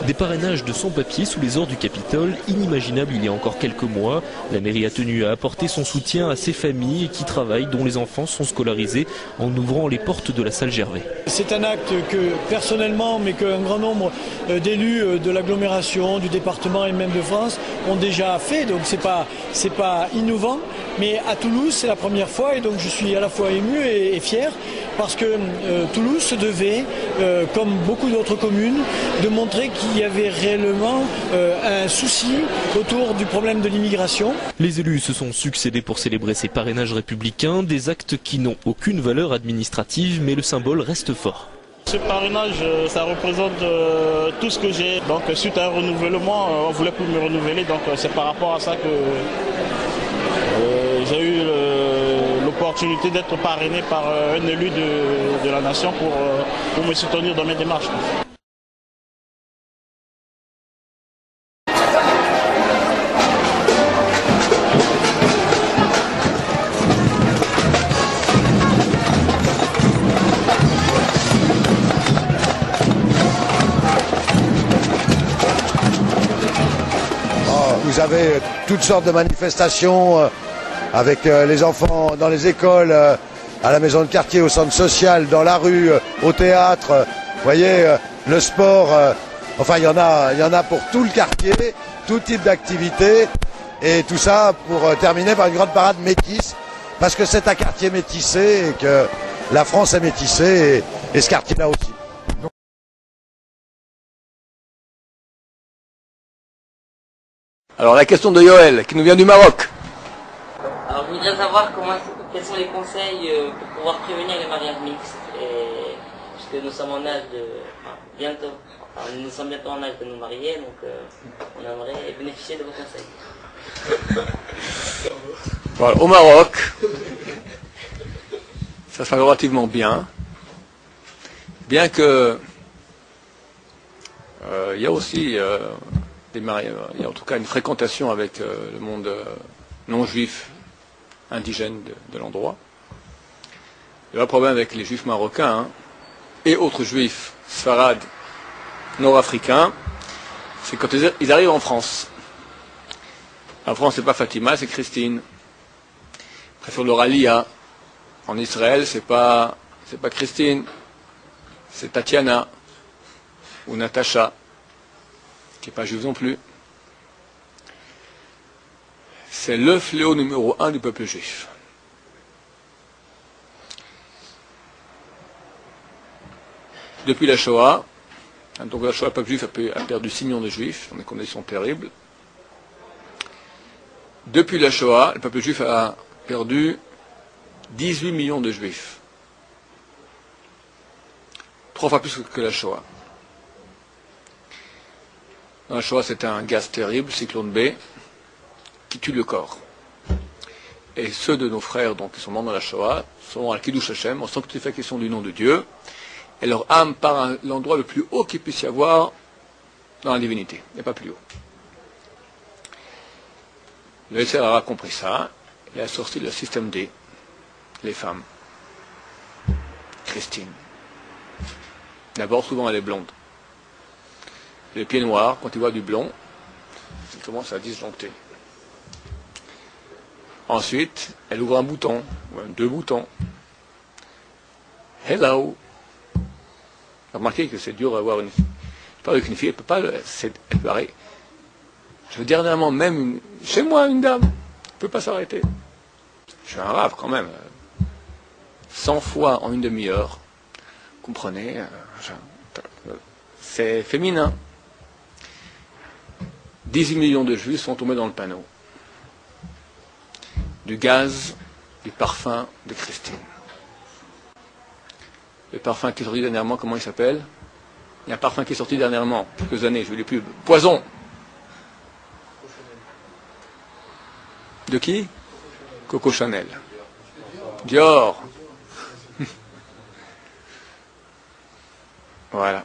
Des parrainages de sans-papiers sous les ors du Capitole, inimaginables il y a encore quelques mois. La mairie a tenu à apporter son soutien à ces familles qui travaillent, dont les enfants sont scolarisés, en ouvrant les portes de la salle Gervais. C'est un acte que personnellement, mais qu'un grand nombre d'élus de l'agglomération, du département et même de France ont déjà fait, donc c'est pas innovant. Mais à Toulouse, c'est la première fois et donc je suis à la fois ému et fier parce que Toulouse se devait, comme beaucoup d'autres communes, de montrer qu'il y avait réellement un souci autour du problème de l'immigration. Les élus se sont succédés pour célébrer ces parrainages républicains, des actes qui n'ont aucune valeur administrative, mais le symbole reste fort. Ce parrainage, ça représente tout ce que j'ai. Donc suite à un renouvellement, on ne voulait plus me renouveler, donc c'est par rapport à ça que j'ai eu l'opportunité d'être parrainé par un élu de la nation pour me soutenir dans mes démarches. Vous avez toutes sortes de manifestations avec les enfants dans les écoles, à la maison de quartier, au centre social, dans la rue, au théâtre. Vous voyez, le sport, enfin il y en a pour tout le quartier, tout type d'activité. Et tout ça pour terminer par une grande parade métisse, parce que c'est un quartier métissé et que la France est métissée et ce quartier-là aussi. Alors la question de Yoël, qui nous vient du Maroc. Alors je voudrais savoir quels sont les conseils pour pouvoir prévenir les mariages mixtes, puisque nous sommes en âge de nous sommes bientôt en âge de nous marier, donc on aimerait bénéficier de vos conseils. Voilà, au Maroc, ça se fait relativement bien que il y a aussi il y a en tout cas une fréquentation avec le monde non juif indigène de l'endroit. Il y a un problème avec les juifs marocains et autres juifs sfarades nord-africains, c'est quand ils arrivent en France. En France, c'est pas Fatima, c'est Christine. Après sur le Ralia, en Israël, c'est pas Christine, c'est Tatiana ou Natacha, qui n'est pas juive non plus. C'est le fléau numéro 1 du peuple juif. Depuis la Shoah, donc la Shoah, le peuple juif a perdu 6 millions de juifs dans des conditions terribles. Depuis la Shoah, le peuple juif a perdu 18 millions de juifs. 3 fois plus que la Shoah. Dans la Shoah, c'est un gaz terrible, cyclone B, qui tue le corps. Et ceux de nos frères donc, qui sont morts dans la Shoah sont à Kiddush Hashem, en sanctification du nom de Dieu, et leur âme part à l'endroit le plus haut qu'il puisse y avoir dans la divinité. Il n'y a pas plus haut. Le SR a compris ça, et a sorti le système D, les femmes. Christine. D'abord, souvent, elle est blonde. Les pieds noirs, quand ils voient du blond, ils commencent à disjoncter. Ensuite, elle ouvre un bouton, ou 2 boutons. Hello. Remarquez que c'est dur à avoir une... Je parle avec une fille, elle peut pas... Elle peut arrêter. Je veux dernièrement, même chez moi, une dame, elle peut pas s'arrêter. Je suis un rave quand même. 100 fois en une demi-heure. Vous comprenez, c'est féminin. 18 millions de juifs sont tombés dans le panneau. Du gaz, du parfum de Christine. Le parfum qui est sorti dernièrement, comment il s'appelle? Il y a un parfum qui est sorti dernièrement, quelques années, je ne l'ai plus. Poison. De qui? Coco Chanel. Dior. Voilà.